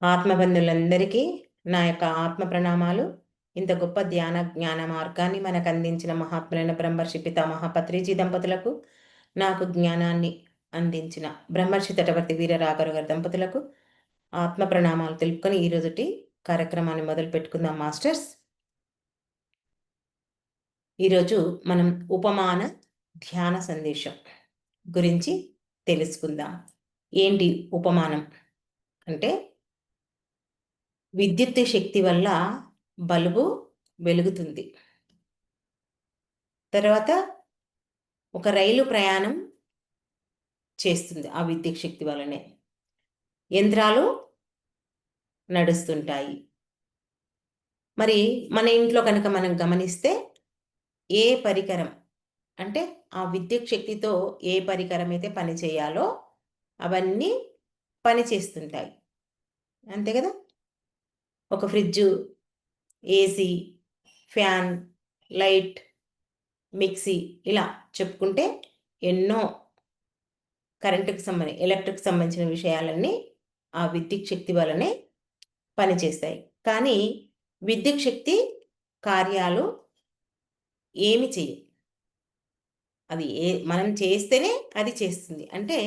ఆత్మబంధులందరికీ నా యొక్క ఆత్మ ప్రణామాలు. ఇంత గొప్ప జ్ఞాన మార్గాన్ని మనకు అందించిన మహాత్ములైన బ్రహ్మర్షి పితామహ పత్రిజీ దంపతులకు, నాకు జ్ఞానాన్ని అందించిన బ్రహ్మర్షి తటవర్తి వీర రాఘవ గారి దంపతులకు ఆత్మ ప్రణామాలు తెలుపుకొని ఈరోజుటి కార్యక్రమాన్ని మొదలు పెట్టుకుందాం మాస్టర్స్. ఈరోజు మనం ఉపమాన ధ్యాన సందేశం గురించి తెలుసుకుందాం. ఏంటి ఉపమానం అంటే, విద్యుత్ శక్తి వల్ల బల్బు వెలుగుతుంది. తర్వాత ఒక రైలు ప్రయాణం చేస్తుంది ఆ విద్యుత్ శక్తి వల్లనే. యంత్రాలు నడుస్తుంటాయి. మరి మన ఇంట్లో కనుక మనం గమనిస్తే ఏ పరికరం అంటే ఆ విద్యుత్ శక్తితో ఏ పరికరం అయితే పని చేయాలో అవన్నీ పని చేస్తుంటాయి. అంతే కదా? ఒక fridge, AC, fan, light, mixie ఇలా చెప్పుకుంటే ఎన్నో ఎలక్ట్రిక్ సంబంధించిన విషయాలన్నీ ఆ విద్యుత్ శక్తి వల్లనే పనిచేస్తాయి. కానీ విద్యుత్ శక్తి కార్యాలు ఏమి చేయదు. అది మనం చేస్తేనే అది చేస్తుంది. అంటే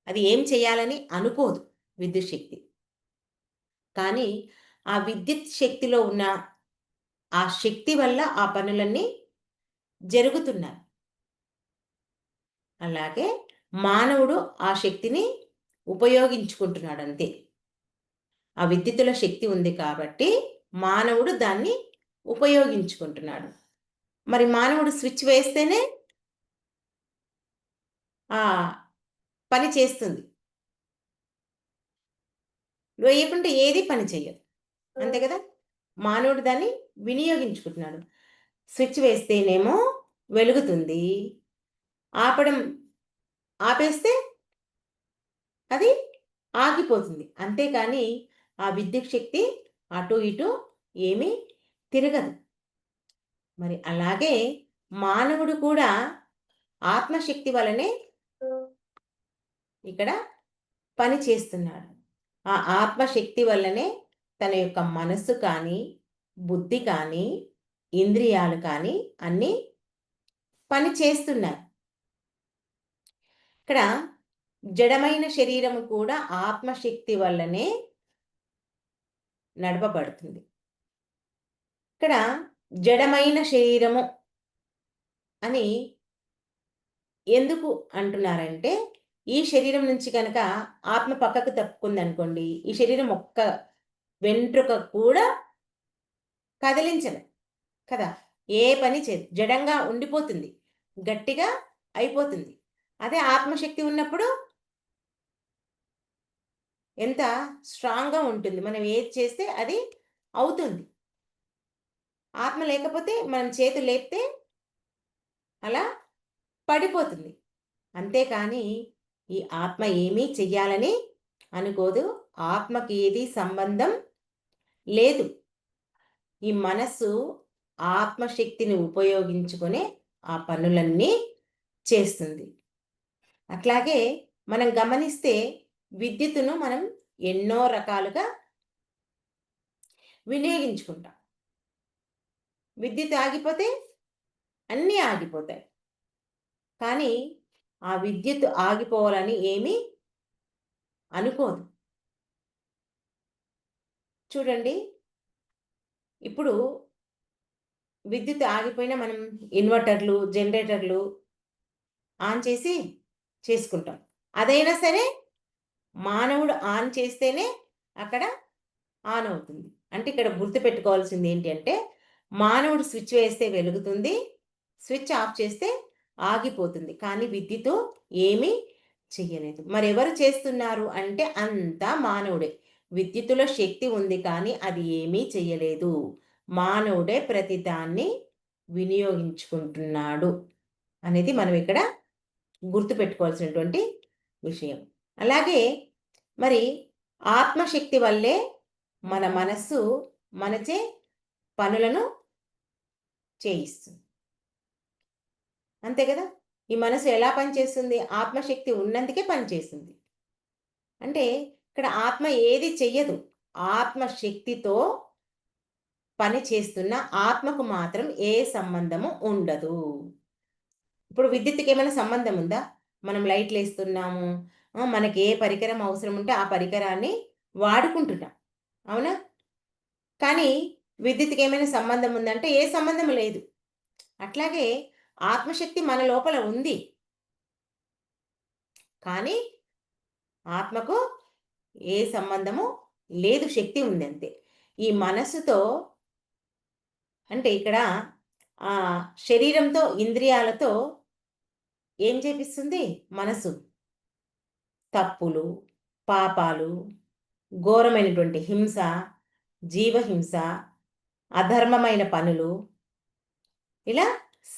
అది ఏం చేయాలని అనుకోదు విద్యుత్ శక్తి. కానీ ఆ విద్యుత్ శక్తిలో ఉన్న ఆ శక్తి వల్ల ఆ పనులన్నీ జరుగుతున్నాయి. అలాగే మానవుడు ఆ శక్తిని ఉపయోగించుకుంటున్నాడు అంతే. ఆ విద్యుత్తులో శక్తి ఉంది కాబట్టి మానవుడు దాన్ని ఉపయోగించుకుంటున్నాడు. మరి మానవుడు స్విచ్ వేస్తేనే ఆ పని చేస్తుంది. వేయకుంటే ఏది పని చెయ్యదు. అంతే కదా? మానవుడు దాన్ని వినియోగించుకుంటున్నాడు. స్విచ్ వేస్తేనేమో వెలుగుతుంది. ఆపేస్తే అది ఆగిపోతుంది. అంతేకాని ఆ విద్యుత్ శక్తి అటు ఇటు ఏమీ తిరగదు. మరి అలాగే మానవుడు కూడా ఆత్మశక్తి వలనే ఇక్కడ పని చేస్తున్నాడు. ఆ ఆత్మశక్తి వల్లనే తన యొక్క మనస్సు కానీ, బుద్ధి కానీ, ఇంద్రియాలు కానీ అన్నీ పని చేస్తున్నాయి. ఇక్కడ జడమైన శరీరము కూడా ఆత్మశక్తి వల్లనే నడపబడుతుంది. ఇక్కడ జడమైన శరీరము అని ఎందుకు అంటున్నారంటే, ఈ శరీరం నుంచి కనుక ఆత్మ పక్కకు తప్పుకుందనుకోండి, ఈ శరీరం ఒక్క వెంట్రుక కూడా కదిలించదు కదా! ఏ పని చేయదు. జడంగా ఉండిపోతుంది. గట్టిగా అయిపోతుంది. అదే ఆత్మశక్తి ఉన్నప్పుడు ఎంత స్ట్రాంగ్‌గా ఉంటుంది. మనం ఏది చేస్తే అది అవుతుంది. ఆత్మ లేకపోతే మనం చేతులు లేపితే అలా పడిపోతుంది. అంతేకాని ఈ ఆత్మ ఏమీ చెయ్యాలని అనుకోదు. ఆత్మకి ఏది సంబంధం లేదు. ఈ మనస్సు ఆత్మశక్తిని ఉపయోగించుకునే ఆ పనులన్నీ చేస్తుంది. అట్లాగే మనం గమనిస్తే విద్యుత్తును మనం ఎన్నో రకాలుగా వినియోగించుకుంటాం. విద్యుత్ ఆగిపోతే అన్నీ ఆగిపోతాయి. కానీ ఆ విద్యుత్ ఆగిపోవాలని ఏమీ అనుకోదు. చూడండి, ఇప్పుడు విద్యుత్ ఆగిపోయినా మనం ఇన్వర్టర్లు, జనరేటర్లు ఆన్ చేసి చేసుకుంటాం. అదైనా సరే మానవుడు ఆన్ చేస్తేనే అక్కడ ఆన్ అవుతుంది. అంటే ఇక్కడ గుర్తుపెట్టుకోవాల్సింది ఏంటి అంటే, మానవుడు స్విచ్ వేస్తే వెలుగుతుంది, స్విచ్ ఆఫ్ చేస్తే ఆగిపోతుంది. కానీ విద్యుత్తు ఏమీ చెయ్యలేదు. మరెవరు చేస్తున్నారు అంటే అంతా మానవుడే. విద్యుత్తులో శక్తి ఉంది కానీ అది ఏమీ చెయ్యలేదు. మానవుడే ప్రతిదాన్ని వినియోగించుకుంటున్నాడు అనేది మనం ఇక్కడ గుర్తుపెట్టుకోవాల్సినటువంటి విషయం. అలాగే మరి ఆత్మశక్తి వల్లే మన మనస్సు మనచే పనులను చేయిస్తుంది. అంతే కదా? ఈ మనసు ఎలా పనిచేస్తుంది? ఆత్మశక్తి ఉన్నందుకే పనిచేస్తుంది. అంటే ఇక్కడ ఆత్మ ఏది చెయ్యదు. ఆత్మశక్తితో పని చేస్తున్న ఆత్మకు మాత్రం ఏ సంబంధము ఉండదు. ఇప్పుడు విద్యుత్తుకి ఏమైనా సంబంధం ఉందా? మనం లైట్లు వేస్తున్నాము, మనకి ఏ పరికరం అవసరం ఉంటే ఆ పరికరాన్ని వాడుకుంటున్నాం. అవునా? కానీ విద్యుత్తుకి ఏమైనా సంబంధం ఉందంటే ఏ సంబంధం లేదు. అట్లాగే ఆత్మశక్తి మన లోపల ఉంది. కానీ ఆత్మకు ఏ సంబంధము లేదు, శక్తి ఉంది అంతే. ఈ మనస్సుతో అంటే ఇక్కడ శరీరంతో, ఇంద్రియాలతో ఏం చేపిస్తుంది? మనసు తప్పులు, పాపాలు, ఘోరమైనటువంటి హింస, జీవహింస, అధర్మమైన పనులు, ఇలా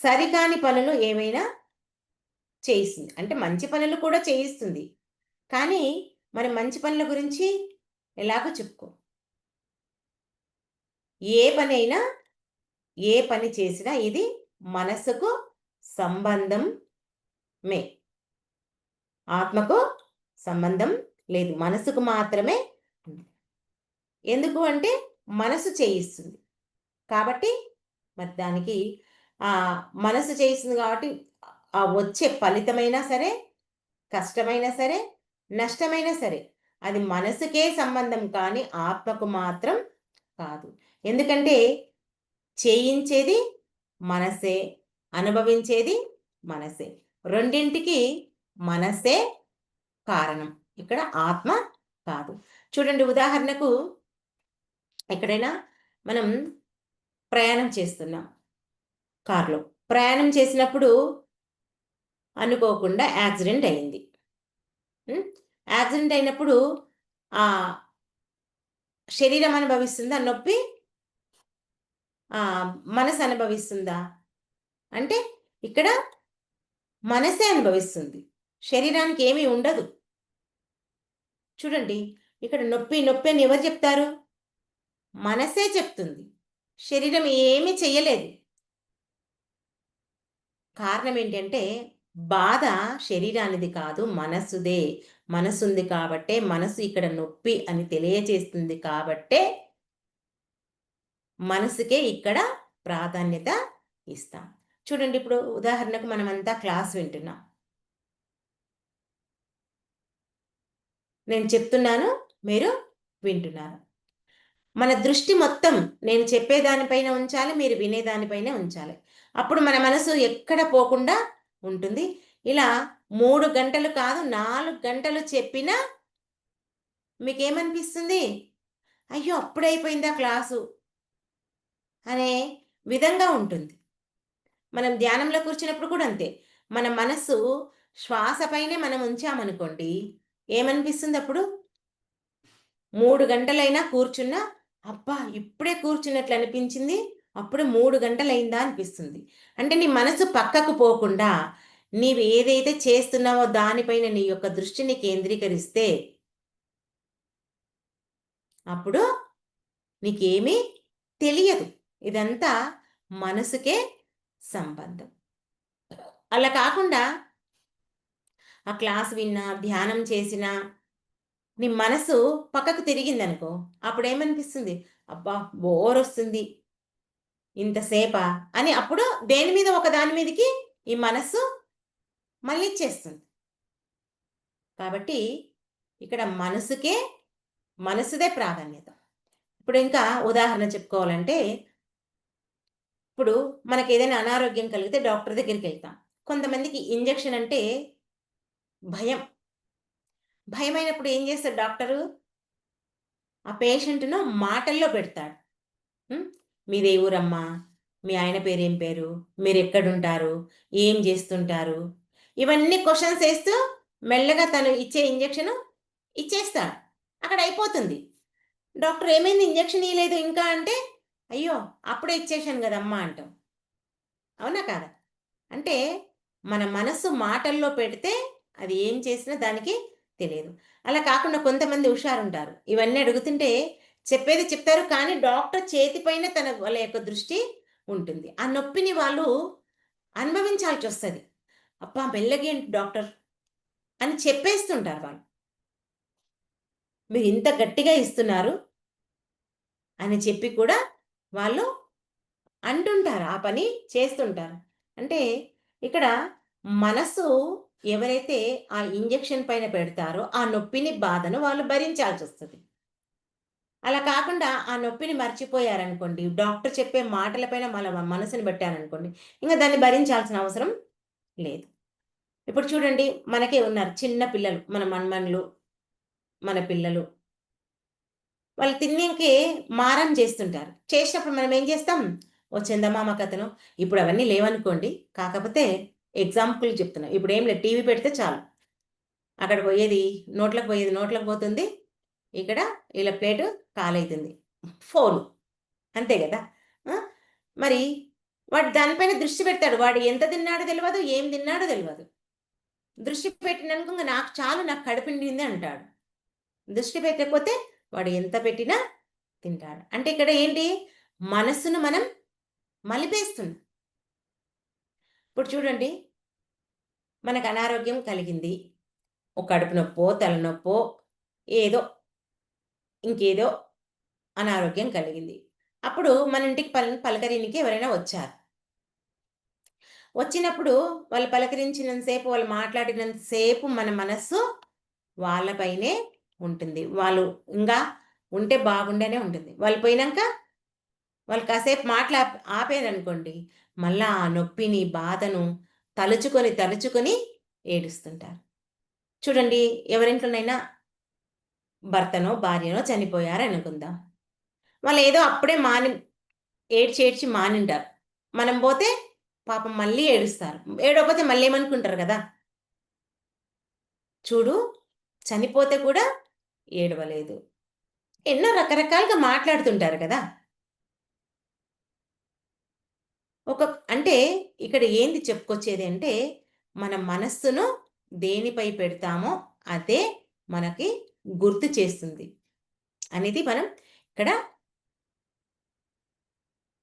సరికాని పనులు ఏమైనా చేయిస్తుంది. అంటే మంచి పనులు కూడా చేయిస్తుంది. కానీ మరి మంచి పనుల గురించి ఎలాగో చెప్పుకో. ఏ పనైనా, ఏ పని చేసినా ఇది మనసుకు సంబంధమే. ఆత్మకు సంబంధం లేదు. మనసుకు మాత్రమే ఉంది. ఎందుకు అంటే మనసు చేయిస్తుంది. కాబట్టి మరి దానికి మనసు చేయిస్తుంది కాబట్టి వచ్చే ఫలితమైనా సరే, కష్టమైనా సరే, నష్టమైనా సరే అది మనసుకే సంబంధం కానీ ఆత్మకు మాత్రం కాదు. ఎందుకంటే చేయించేది మనసే, అనుభవించేది మనసే. రెండింటికి మనసే కారణం. ఇక్కడ ఆత్మ కాదు. చూడండి, ఉదాహరణకు ఎక్కడైనా మనం ప్రయాణం చేస్తున్నాం కారులో. ప్రయాణం చేసినప్పుడు అనుకోకుండా యాక్సిడెంట్ అయింది. యాక్సిడెంట్ అయినప్పుడు శరీరం అనుభవిస్తుందా నొప్పి? మనసు అనుభవిస్తుందా? అంటే ఇక్కడ మనసే అనుభవిస్తుంది, శరీరానికి ఏమీ ఉండదు. చూడండి, ఇక్కడ నొప్పి నొప్పి అని ఎవరు చెప్తారు? మనసే చెప్తుంది. శరీరం ఏమీ చెయ్యలేదు. కారణం ఏంటంటే బాధ శరీరానిది కాదు, మనస్సుదే. మనసుంది కాబట్టే, మనసు ఇక్కడ నొప్పి అని తెలియజేస్తుంది కాబట్టే మనసుకే ఇక్కడ ప్రాధాన్యత ఇస్తాం. చూడండి, ఇప్పుడు ఉదాహరణకు మనమంతా క్లాస్ వింటున్నాం. నేను చెప్తున్నాను, మీరు వింటున్నారు. మన దృష్టి మొత్తం నేను చెప్పేదానిపైన ఉంచాలి, మీరు వినేదానిపైన ఉంచాలి. అప్పుడు మన మనసు ఎక్కడ పోకుండా ఉంటుంది. ఇలా 3 గంటలు కాదు, 4 గంటలు చెప్పినా మీకేమనిపిస్తుంది? అయ్యో, అప్పుడైపోయిందా క్లాసు అనే విధంగా ఉంటుంది. మనం ధ్యానంలో కూర్చున్నప్పుడు కూడా అంతే. మన మనస్సు శ్వాస పైనే మనం ఉంచామనుకోండి, ఏమనిపిస్తుంది అప్పుడు? 3 గంటలైనా కూర్చున్నా, అబ్బా ఇప్పుడే కూర్చున్నట్లు అనిపించింది, అప్పుడు 3 గంటలైందా అనిపిస్తుంది. అంటే నీ మనసు పక్కకు పోకుండా నీవు ఏదైతే చేస్తున్నావో దానిపైన నీ యొక్క దృష్టిని కేంద్రీకరిస్తే అప్పుడు నీకేమీ తెలియదు. ఇదంతా మనసుకే సంబంధం. అలా కాకుండా ఆ క్లాస్ విన్నా, ధ్యానం చేసినా నీ మనసు పక్కకు తిరిగిందనుకో, అప్పుడేమనిపిస్తుంది? అబ్బా బోరొస్తుంది, ఇంతసేపా అని అప్పుడు దేని మీద ఒక దాని మీదకి ఈ మనస్సు మళ్ళిచ్చేస్తుంది. కాబట్టి ఇక్కడ మనసుదే ప్రాధాన్యత. ఇప్పుడు ఇంకా ఉదాహరణ చెప్పుకోవాలంటే, ఇప్పుడు మనకేదైనా అనారోగ్యం కలిగితే డాక్టర్ దగ్గరికి వెళ్తాం. కొంతమందికి ఇంజెక్షన్ అంటే భయం. భయమైనప్పుడు ఏం చేస్తాడు డాక్టరు? ఆ పేషెంట్‌ను మాటల్లో పెడతాడు. మీదే ఊరమ్మా? మీ ఆయన పేరేం పేరు? మీరెక్కడుంటారు? ఏం జేస్తుంటారు? ఇవన్నీ క్వెషన్స్ ఏస్తూ మెల్లగా తను ఇచ్చే ఇంజెక్షను ఇచ్చేస్తాడు. అక్కడ అయిపోతుంది. డాక్టర్ ఏమైంది ఇంజెక్షన్ ఇయలేదు ఇంకా అంటే, అయ్యో, అప్పుడే ఇచ్చేశాను గదమ్మా అంటాం. అవునా కాదా? అంటే మన మనస్సు మాటల్లో పెడితే అది ఏం చేసినా దానికి తెలియదు. అలా కాకుండా కొంతమంది హుషారుంటారు. ఇవన్నీ అడుగుతుంటే చెప్పేది చెప్తారు. కానీ డాక్టర్ చేతి పైన వాళ్ళ యొక్క దృష్టి ఉంటుంది. ఆ నొప్పిని వాళ్ళు అనుభవించాల్సొస్తది. అబ్బా! మెల్లగేంటి డాక్టర్ అని చెప్పేస్తుంటారు వాళ్ళు. మీరు ఇంత గట్టిగా ఇస్తున్నారు, అని చెప్పి కూడా వాళ్ళు అంటుంటారు, ఆ పని చేస్తుంటారు. అంటే ఇక్కడ మనసు ఎవరైతే ఆ ఇంజెక్షన్ పైన పెడతారో ఆ నొప్పిని, బాధను వాళ్ళు భరించాల్సొస్తది. అలా కాకుండా ఆ నొప్పిని మర్చిపోయారనుకోండి, డాక్టర్ చెప్పే మాటల పైన మనసుని పెట్టారనుకోండి, ఇంక దాన్ని భరించాల్సిన అవసరం లేదు. ఇప్పుడు చూడండి, మనకే ఉన్నారు చిన్న పిల్లలు, మన మన్మన్లు, మన పిల్లలు. వాళ్ళు తిన్నింకే మారం చేస్తుంటారు. చేసినప్పుడు మనం ఏం చేస్తాం? ఓ చందమామ కథనో, ఇప్పుడు అవన్నీ లేవనుకోండి. కాకపోతే ఎగ్జాంపుల్ చెప్తున్నా. ఇప్పుడేం లేదు, టీవీ పెడితే చాలు. అక్కడ పోయేది నోట్లోకి పోయేది నోట్లోకి పోతుంది. ఇక్కడ ఈళ్ళ ప్లేటు కాలైతుంది. ఫోను. అంతే గదా! ఆ! మరి వాడు దానిపైన దృష్టి పెడతాడు. వాడు ఎంత తిన్నాడో తెలవదు, ఏం తిన్నాడో తెలవదు. దృష్టి పెట్టినందుకు ఇంగ నాకు చాలు, నాకు కడుపు నిండింది అంటాడు. దృష్టి పెట్టకపోతే వాడు ఎంత పెట్టినా తింటాడు. అంటే ఇక్కడ ఏంటి? మనస్సును మనం మలిపేస్తున్నాం. ఇప్పుడు చూడండి, మనకు అనారోగ్యం కలిగింది. ఓ కడుపు నొప్పో, తలనొప్పో, ఏదో ఇంకేదో అనారోగ్యం కలిగింది. అప్పుడు మన ఇంటికి పలకరీనికి ఎవరైనా వచ్చారు. వచ్చినప్పుడు వాళ్ళు పలకరించినంత సేపు, వాళ్ళు మాట్లాడినంత సేపు మన మనస్సు వాళ్ళపైనే ఉంటుంది. వాళ్ళు ఇంగా ఉంటే బాగుండనే ఉంటుంది. వాళ్ళు పోయినంక వాళ్ళు కాసేపు ఆపారనుకోండి, మళ్ళా ఆ నొప్పిని, బాధను తలుచుకొని, తలుచుకొని ఏడుస్తుంటారు. చూడండి, ఎవరింట్లోనైనా భర్తనో, భార్యనో చనిపోయారనుకుందాం. వాళ్ళేదో అప్పుడే ఏడ్చి, ఏడ్చి మానింటారు. మనం బోతే పాపం మళ్ళీ ఏడుస్తారు. ఏడవకపోతే మళ్ళీ ఏమనుకుంటారు గదా! చూడు, చనిపోతే కూడా ఏడవలేదు. ఎన్నో రకరకాలుగా మాట్లాడుతుంటారు కదా! అంటే ఇక్కడ ఏంది చెప్పుకొచ్చేది అంటే, మన మనస్సును దేనిపై పెడతామో అదే మనకి గుర్తు చేస్తుంది అనేది మనం ఇక్కడ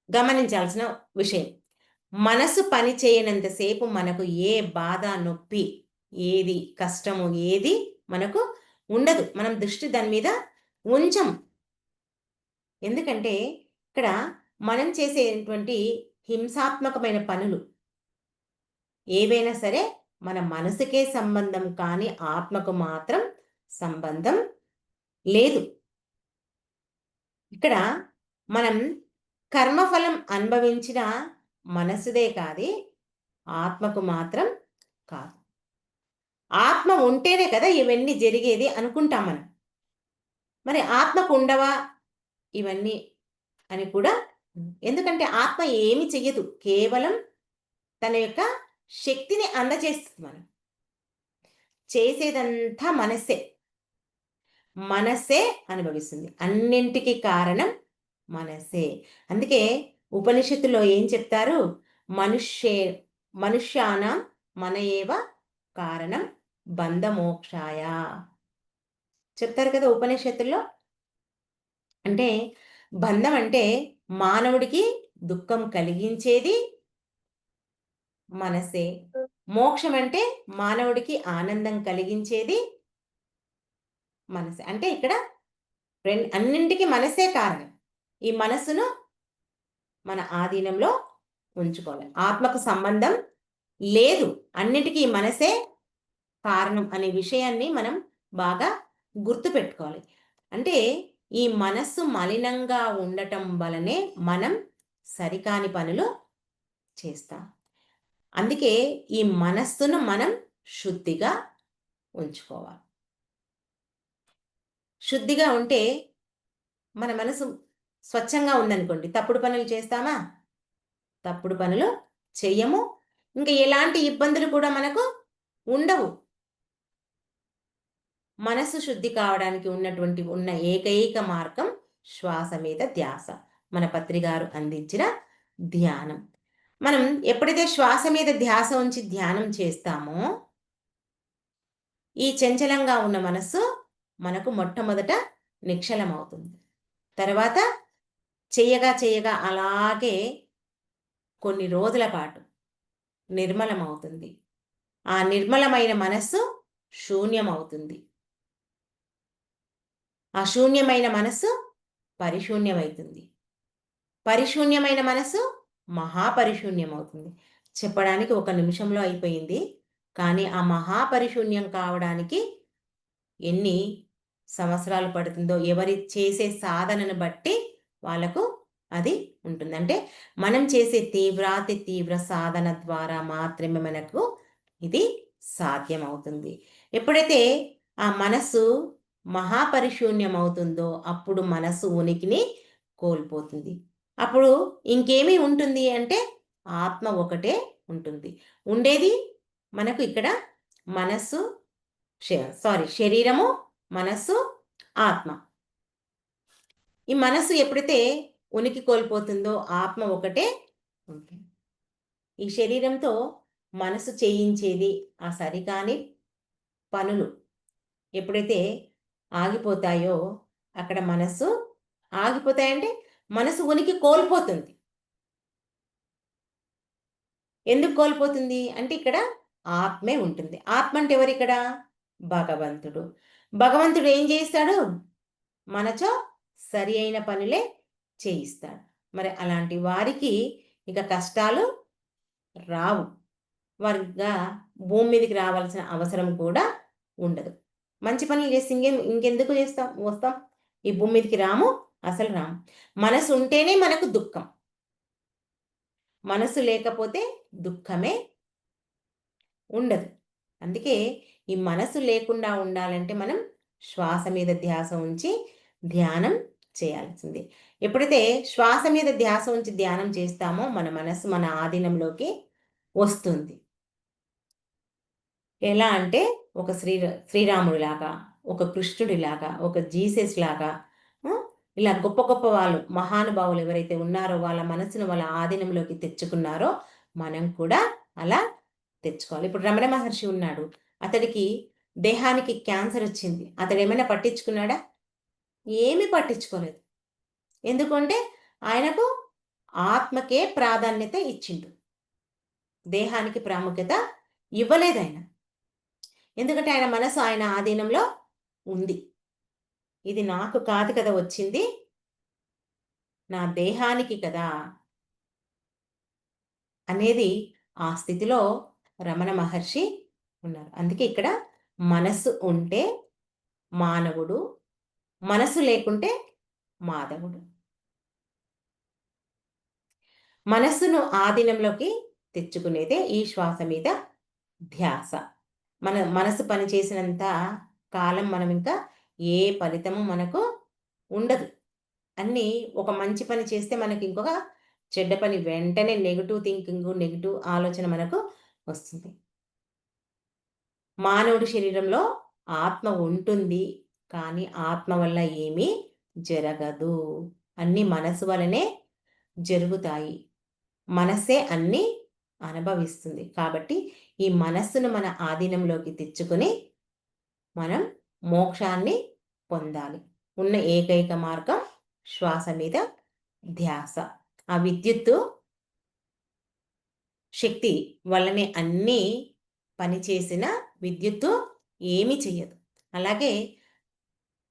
గమనించాల్సిన విషయం. మనసు పని చేయనంత సేపు మనకు ఏ బాధ, నొప్పి, ఏది కష్టము, ఏది మనకు ఉండదు. మనం దృష్టి దాని మీద ఉంచం. ఎందుకంటే ఇక్కడ మనం చేసేటువంటి హింసాత్మకమైన పనులు ఏవైనా సరే మన మనసుకే సంబంధం కానీ ఆత్మకు మాత్రం సంబంధం లేదు. ఇక్కడ మనం కర్మఫలం అనుభవించిన మనసుదే కాది, ఆత్మకు మాత్రం కాదు. ఆత్మ ఉంటేనే కదా ఇవన్నీ జరిగేది అనుకుంటాం మనం. మరి ఆత్మకు ఉండవా ఇవన్నీ అని కూడా ఎందుకంటే ఆత్మ ఏమి చెయ్యదు. కేవలం తన యొక్క శక్తిని అందజేస్తుంది మనం. చేసేదంతా మనస్సే. మనస్సే అనుభవిస్తుంది. అన్నింటికి కారణం మనస్సే. అందుకే ఉపనిషత్తులో ఏం చెప్తారు? మనుష్యే మనుష్యానాం మన ఏవ కారణం బంధమోక్షాయ చెప్తారు కదా ఉపనిషత్తుల్లో. అంటే బంధం అంటే మానవుడికి దుఃఖం కలిగించేది మనసే. మోక్షం అంటే మానవుడికి ఆనందం కలిగించేది మనసే. అంటే ఇక్కడ అన్నింటికి మనసే కారణం. ఈ మనస్సును మన ఆధీనంలో ఉంచుకోవాలి. ఆత్మకు సంబంధం లేదు. అన్నిటికీ మనసే కారణం అనే విషయాన్ని మనం బాగా గుర్తుపెట్టుకోవాలి. అంటే ఈ మనస్సు మలినంగా ఉండటం వలనే మనం సరికాని పనులు చేస్తాం. అందుకే ఈ మనస్సును మనం శుద్ధిగా ఉంచుకోవాలి. శుద్ధిగా ఉంటే మన మనసు స్వచ్ఛంగా ఉందనుకోండి, తప్పుడు పనులు చేస్తామా? తప్పుడు పనులు చెయ్యము. ఇంక ఎలాంటి ఇబ్బందులు కూడా మనకు ఉండవు. మనసు శుద్ధి కావడానికి ఉన్న ఏకైక మార్గం శ్వాస మీద ధ్యాస. మన పత్రిగారు అందించిన ధ్యానం. మనం ఎప్పుడైతే శ్వాస మీద ధ్యాస ఉంచి ధ్యానం చేస్తామో, ఈ చంచలంగా ఉన్న మనస్సు మనకు మొట్టమొదట నిశ్చలమవుతుంది. తర్వాత చెయ్యగా చెయ్యగా అలాగే కొన్ని రోజుల పాటు నిర్మలమవుతుంది. ఆ నిర్మలమైన మనస్సు శూన్యమవుతుంది. ఆ శూన్యమైన మనస్సు పరిశూన్యమవుతుంది. పరిశూన్యమైన మనసు మహాపరిశూన్యం అవుతుంది. చెప్పడానికి ఒక నిమిషంలో అయిపోయింది. కానీ ఆ మహాపరిశూన్యం కావడానికి ఎన్ని సంవత్సరాలు పడుతుందో, ఎవరి చేసే సాధనను బట్టి వాళ్ళకు అది ఉంటుంది. అంటే మనం చేసే తీవ్ర సాధన ద్వారా మాత్రమే మనకు ఇది సాధ్యమవుతుంది. ఎప్పుడైతే ఆ మనస్సు మహాపరిశూన్యం అవుతుందో అప్పుడు మనస్సు ఉనికిని కోల్పోతుంది. అప్పుడు ఇంకేమి ఉంటుంది అంటే ఆత్మ ఒకటే ఉంటుంది. ఉండేది మనకు ఇక్కడ మనస్సు శరీరము, మనస్సు, ఆత్మ. ఈ మనస్సు ఎప్పుడైతే ఉనికి కోల్పోతుందో ఆత్మ ఒకటే ఉంటుంది. ఈ శరీరంతో మనసు చేయించేది ఆ సరికాని పనులు ఎప్పుడైతే ఆగిపోతాయో అక్కడ మనస్సు ఆగిపోతాయంటే మనసు ఉనికి కోల్పోతుంది. ఎందుకు కోల్పోతుంది అంటే ఇక్కడ ఆత్మే ఉంటుంది. ఆత్మ అంటే ఎవరిక్కడ? భగవంతుడు. భగవంతుడు ఏం చేస్తాడు? మనచో సరి అయిన పనులే చేయిస్తాడు. మరి అలాంటి వారికి ఇక కష్టాలు రావు. వారిగా భూమి మీదకి రావాల్సిన అవసరం కూడా ఉండదు. మంచి పనులు చేసి ఇంకెందుకు వస్తాం? ఈ భూమి మీదకి రాము, అసలు రాము. మనసు ఉంటేనే మనకు దుఃఖం. మనసు లేకపోతే దుఃఖమే ఉండదు. అందుకే ఈ మనసు లేకుండా ఉండాలంటే మనం శ్వాస మీద ధ్యాస ఉంచి ధ్యానం చేయాల్సింది. ఎప్పుడైతే శ్వాస మీద ధ్యాస ఉంచి ధ్యానం చేస్తామో మన మనసు మన ఆధీనంలోకి వస్తుంది. ఎలా అంటే ఒక శ్రీరాముడిలాగా, ఒక కృష్ణుడిలాగా, ఒక జీసస్ లాగా ఇలా గొప్ప గొప్ప వాళ్ళు మహానుభావులు ఎవరైతే ఉన్నారో వాళ్ళ మనసును వాళ్ళ ఆధీనంలోకి తెచ్చుకున్నారో మనం కూడా అలా తెచ్చుకోవాలి. ఇప్పుడు రమణ మహర్షి ఉన్నాడు. అతడికి దేహానికి క్యాన్సర్ వచ్చింది. అతడు ఏమైనా పట్టించుకున్నాడా? ఏమీ పట్టించుకోలేదు. ఎందుకంటే ఆయనకు ఆత్మకే ప్రాధాన్యత ఇచ్చిండు. దేహానికి ప్రాముఖ్యత ఇవ్వలేదు ఆయన. ఎందుకంటే ఆయన మనసు ఆయన ఆధీనంలో ఉంది. ఇది నాకు కాదు కదా వచ్చింది, నా దేహానికి కదా అనేది ఆ స్థితిలో రమణ మహర్షి ఉన్నారు. అందుకే ఇక్కడ మనస్సు ఉంటే మానవుడు, మనసు లేకుంటే మాధవుడు. మనస్సును ఆధీనంలోకి తెచ్చుకునేదే ఈ శ్వాస మీద ధ్యాస. మన మనసు పనిచేసినంత కాలం మనం ఇంకా ఏ ఫలితము మనకు ఉండదు. అన్నీ ఒక మంచి పని చేస్తే మనకి ఇంకొక చెడ్డ పని వెంటనే నెగెటివ్ థింకింగ్, నెగెటివ్ ఆలోచన మనకు వస్తుంది. మానవుడి శరీరంలో ఆత్మ ఉంటుంది. కానీ ఆత్మ వల్ల ఏమీ జరగదు. అన్నీ మనసు వలనే జరుగుతాయి. మనస్సే అన్నీ అనుభవిస్తుంది. కాబట్టి ఈ మనస్సును మన ఆధీనంలోకి తెచ్చుకొని మనం మోక్షాన్ని పొందాలి. ఉన్న ఏకైక మార్గం శ్వాస మీద ధ్యాస. ఆ విద్యుత్తు శక్తి వల్లనే అన్నీ పనిచేసిన విద్యుత్తు ఏమీ చెయ్యదు. అలాగే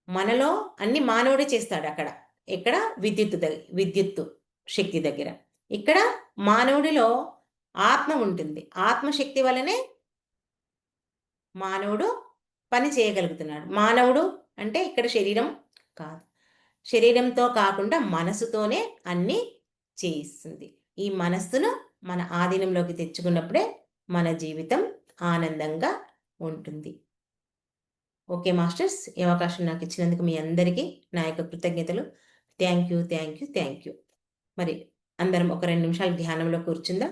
మనలో అన్ని మానవుడే చేస్తాడు అక్కడ. ఎక్కడ? విద్యుత్తు శక్తి దగ్గర. ఇక్కడ మానవుడిలో ఆత్మ ఉంటుంది. ఆత్మశక్తి వల్లనే మానవుడు పని చేయగలుగుతున్నాడు. మానవుడు అంటే ఇక్కడ శరీరం కాదు. శరీరంతో కాకుండా మనసుతోనే అన్నీ చేయిస్తుంది. ఈ మనస్సును మన ఆధీనంలోకి తెచ్చుకున్నప్పుడే మన జీవితం ఆనందంగా ఉంటుంది. ఓకే మాస్టర్స్, ఈ అవకాశం నాకు ఇచ్చినందుకు మీ అందరికీ నా యొక్క కృతజ్ఞతలు. Thank you. మరి అందరం ఒక 2 నిమిషాలు ధ్యానంలో కూర్చుందాం.